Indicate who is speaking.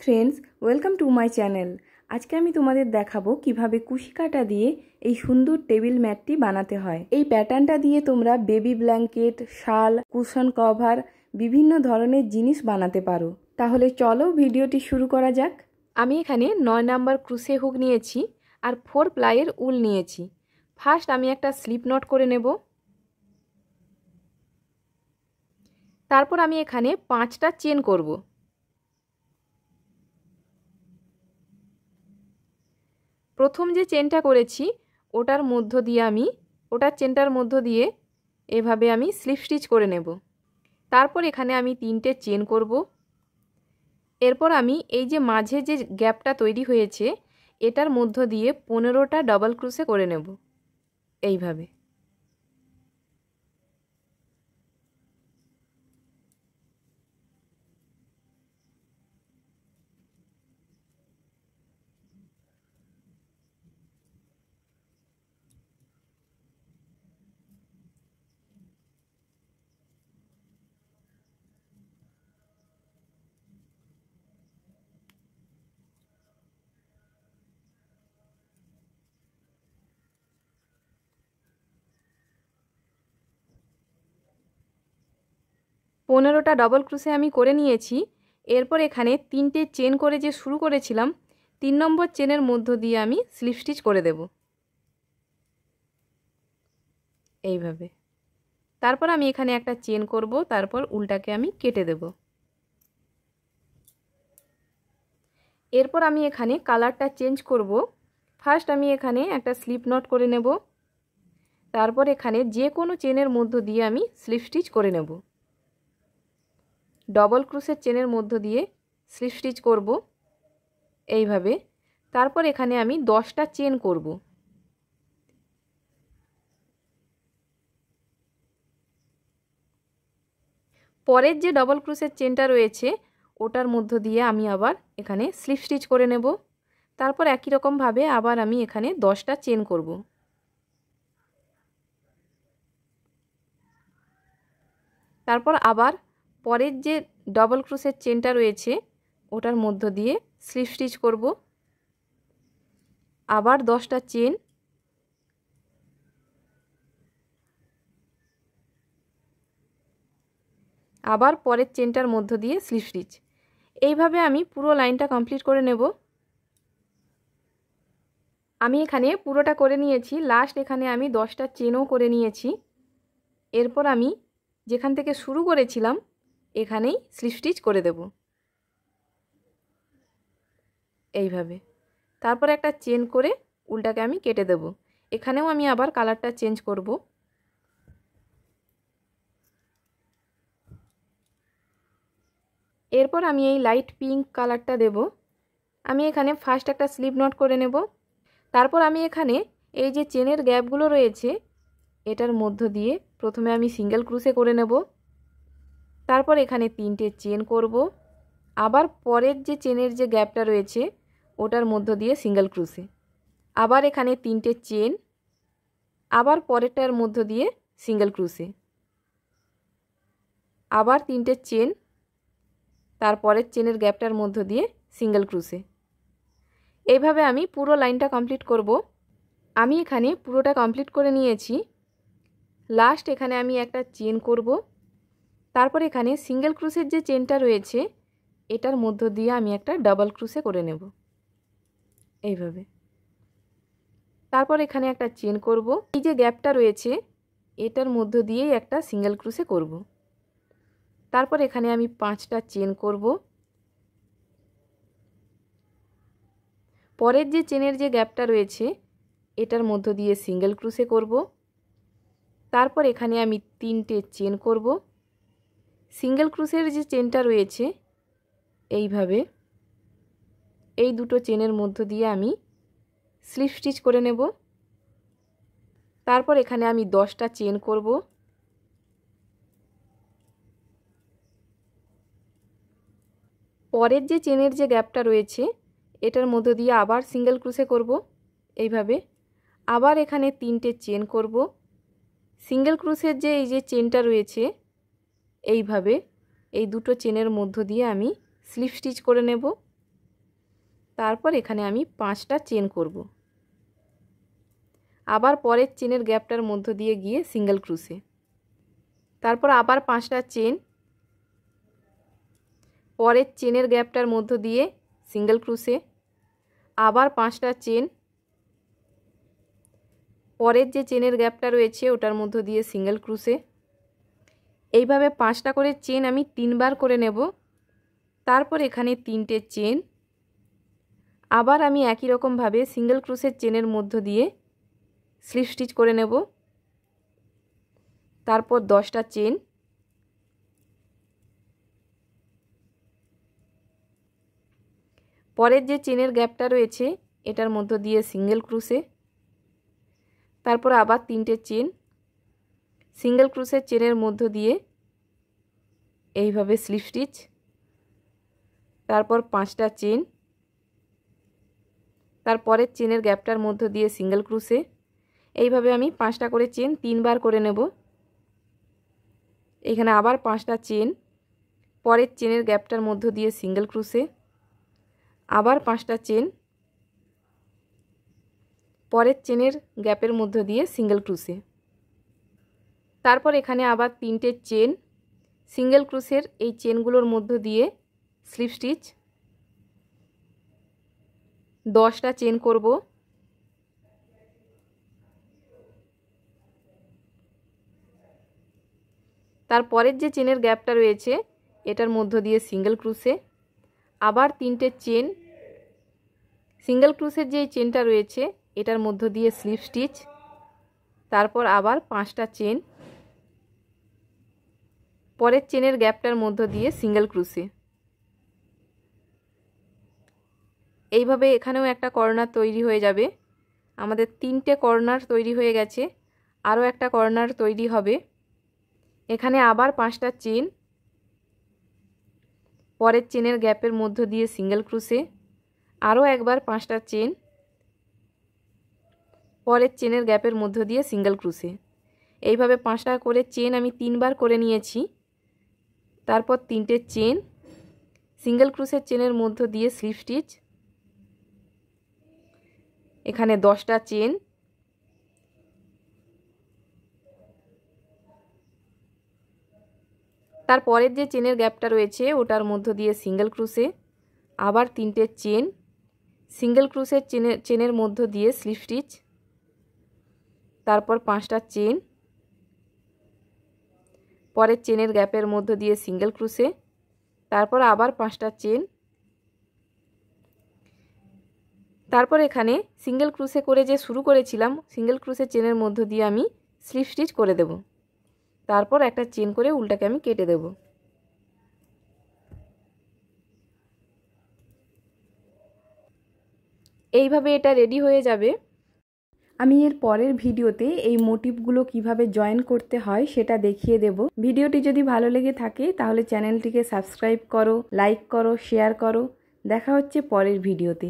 Speaker 1: Friends welcome to my channel. आज के आमी तुम्हादेर देखाबो किभाबे कुशी काटा दिए এই সুন্দর টেবিল ম্যাটটি বানাতে হয়। এই প্যাটার্নটা দিয়ে তোমরা বেবি ব্ল্যাঙ্কেট, শাল, কুশন কভার বিভিন্ন ধরনের জিনিস বানাতে পারো। তাহলে চলো ভিডিওটি শুরু করা যাক। আমি এখানে 9 নাম্বার ক্রুশে হুক নিয়েছি আর 4 প্লাইয়ের উল নিয়েছি। ফার্স্ট আমি একটা স্লিপ নট করে নেব। তারপর আমি এখানে 5টা চেন করব। প্রথম যে চেনটা করেছি ওটার মধ্য দিয়ে ওটার চেনটার মধ্য দিয়ে এভাবে আমি স্লিপ স্টিচ করে নেব। তারপর এখানে আমি 3টে চেন করব। এরপর আমি এই যে মাঝে যে গ্যাপটা তৈরি হয়েছে এটার মধ্য দিয়ে 15টা ডাবল ক্রোশে করে নেব এইভাবে। পনেরোটা ডবল ক্রোশে আমি করে নিয়েছি। এরপর এখানে 3টে চেন করে যে শুরু করেছিলাম 3 নম্বর চেনের মধ্য দিয়ে আমি স্লিপ স্টিচ করে দেব এইভাবে। তারপর আমি এখানে একটা চেন করব, তারপর উল্টাকে আমি কেটে দেব। এরপর আমি এখানে কালারটা চেঞ্জ করব। ফার্স্ট আমি এখানে একটা স্লিপ নট করে নেব। তারপর এখানে যে কোনো চেনের মধ্য দিয়ে আমি স্লিপ স্টিচ করে নেব। ডবল ক্রোশের চেনের মধ্য দিয়ে স্লিপ স্টিচ করব এইভাবে। তারপর এখানে আমি 10টা চেন করব। পরের যে ডবল ক্রোশের চেনটা রয়েছে ওটার মধ্য দিয়ে আমি আবার এখানে স্লিপ স্টিচ করে নেব। তারপর একই রকম ভাবে আবার আমি এখানে 10টা চেন করব। তারপর আবার পরের যে ডবল ক্রোশের চেনটা রয়েছে ওটার মধ্য দিয়ে স্লিপ স্টিচ করব। আবার 10টা চেন, আবার পরের চেনটার মধ্য দিয়ে স্লিপ স্টিচ। এইভাবে আমি পুরো লাইনটা কমপ্লিট করে নেব। আমি এখানে পুরোটা করে নিয়েছি। লাস্ট এখানে আমি 10টা চেনও করে নিয়েছি। এরপর আমি যেখান থেকে শুরু করেছিলাম এখানেই স্লিপ স্টিচ করে দেব এইভাবে। তারপর একটা চেন করে উল্টাকে আমি কেটে দেব। এখানেও আমি আবার কালারটা চেঞ্জ করব। এরপর আমি এই লাইট পিঙ্ক কালারটা দেব। আমি এখানে ফার্স্ট একটা স্লিপ নট করে নেব। তারপর আমি এখানে এই যে চেনের গ্যাপগুলো রয়েছে এটার মধ্য দিয়ে প্রথমে আমি সিঙ্গেল ক্রোশে করে নেব। তারপর এখানে 3টে চেন করব। আবার পরের যে চেনের যে গ্যাপটা রয়েছে ওটার মধ্য দিয়ে সিঙ্গেল ক্রোশে। আবার এখানে 3টে চেন, আবার পরেরটার মধ্য দিয়ে সিঙ্গেল ক্রোশে। আবার 3টে চেন, তারপরের চেনের গ্যাপটার মধ্য দিয়ে সিঙ্গেল ক্রোশে। এইভাবে আমি পুরো লাইনটা কমপ্লিট করব। আমি এখানে পুরোটা কমপ্লিট করে নিয়েছি। লাস্ট এখানে আমি একটা চেন করব। তারপর এখানে সিঙ্গেল ক্রোশের যে চেনটা রয়েছে এটার মধ্য দিয়ে আমি একটা ডাবল ক্রোশে করে নেব এইভাবে। তারপর এখানে একটা চেন করব। এই যে গ্যাপটা রয়েছে এটার মধ্য দিয়েই একটা সিঙ্গেল ক্রোশে করব। তারপর এখানে আমি 5টা চেন করব। পরের যে চেনের যে গ্যাপটা রয়েছে এটার মধ্য দিয়ে সিঙ্গেল ক্রোশে করব। তারপর এখানে আমি 3টে চেন করব। সিঙ্গেল ক্রোশের যে চেনটা রয়েছে এইভাবে এই দুটো চেনের মধ্য দিয়ে আমি স্লিপ স্টিচ করে নেব। তারপর এখানে আমি 10টা চেন করব। পরের যে চেনের যে গ্যাপটা রয়েছে এটার মধ্য দিয়ে আবার সিঙ্গেল ক্রোশে করব এইভাবে। আবার এখানে 3টে চেন করব। সিঙ্গেল ক্রোশের যে এই যে চেনটা রয়েছে এইভাবে এই দুটো চেনের মধ্য দিয়ে আমি স্লিপ স্টিচ করে নেব। তারপর এখানে আমি 5টা চেন করব। আবার পরের চেনের গ্যাপটার মধ্য দিয়ে গিয়ে সিঙ্গেল ক্রুশে, তারপর আবার 5টা চেন, পরের চেনের গ্যাপটার মধ্য দিয়ে সিঙ্গেল ক্রুশে, আবার 5টা চেন, পরের যে চেনের গ্যাপটা রয়েছে ওটার মধ্য দিয়ে সিঙ্গেল ক্রুশে। এইভাবে 5টা করে চেন আমি 3বার করে নেব। তারপর এখানে 3টে চেন, আবার আমি একই রকমভাবে সিঙ্গেল ক্রুশের চেনের মধ্য দিয়ে স্লিপ স্টিচ করে নেব। তারপর 10টা চেন, পরের যে চেনের গ্যাপটা রয়েছে এটার মধ্য দিয়ে সিঙ্গেল ক্রুশে, তারপর আবার 3টে চেন, সিঙ্গেল ক্রুশের চেনের মধ্য দিয়ে এইভাবে স্লিপ স্টিচ, তারপর 5টা চেন, তারপরের চেনের গ্যাপটার মধ্য দিয়ে সিঙ্গেল ক্রুশে। এইভাবে আমি 5টা করে চেন 3বার করে নেব। এখানে আবার 5টা চেন, পরের চেনের গ্যাপটার মধ্য দিয়ে সিঙ্গেল ক্রুশে, আবার 5টা চেন, পরের চেনের গ্যাপের মধ্য দিয়ে সিঙ্গেল ক্রুশে, তারপর এখানে আবার 3টে চেন, সিঙ্গেল ক্রুশের এই চেনগুলোর মধ্য দিয়ে স্লিপ স্টিচ, 10টা চেন করব। তারপরের যে চেনের গ্যাপটা রয়েছে এটার মধ্য দিয়ে সিঙ্গেল ক্রুশে, আবার 3টে চেন, সিঙ্গেল ক্রুশের যে চেনটা রয়েছে এটার মধ্য দিয়ে স্লিপ স্টিচ, তারপর আবার 5টা চেন, পরের চেনের গ্যাপটার মধ্য দিয়ে সিঙ্গেল ক্রুশে। এইভাবে এখানেও একটা কর্নার তৈরি হয়ে যাবে। আমাদের 3টে কর্নার তৈরি হয়ে গেছে, আরও একটা কর্নার তৈরি হবে। এখানে আবার 5টা চেন, পরের চেনের গ্যাপের মধ্য দিয়ে সিঙ্গেল ক্রুশে, আরও একবার 5টা চেন, পরের চেনের গ্যাপের মধ্য দিয়ে সিঙ্গেল ক্রুশে। এইভাবে 5টা করে চেন আমি 3বার করে নিয়েছি। তারপর 3টে চেন, সিঙ্গেল ক্রুশের চেনের মধ্য দিয়ে স্লিপ স্টিচ, এখানে 10টা চেন, তারপরের যে চেনের গ্যাপটা রয়েছে ওটার মধ্য দিয়ে সিঙ্গেল ক্রুশে, আবার 3টে চেন, সিঙ্গেল ক্রুশের চেনের মধ্য দিয়ে স্লিপ স্টিচ, তারপর 5টা চেন, পরের চেনের গ্যাপের মধ্য দিয়ে সিঙ্গেল ক্রুশে, তারপর আবার 5টা চেন, তারপর এখানে সিঙ্গেল ক্রুশে করে যে শুরু করেছিলাম সিঙ্গেল ক্রুশের চেনের মধ্য দিয়ে আমি স্লিপ স্টিচ করে দেব। তারপর একটা চেন করে উল্টাকে আমি কেটে দেব। এইভাবে এটা রেডি হয়ে যাবে। আমি এর পরের ভিডিওতে এই মোটিভগুলো কিভাবে জয়েন করতে হয় সেটা দেখিয়ে দেব। ভিডিওটি যদি ভালো লেগে থাকে তাহলে চ্যানেলটিকে সাবস্ক্রাইব করো, লাইক করো, শেয়ার করো। দেখা হচ্ছে পরের ভিডিওতে।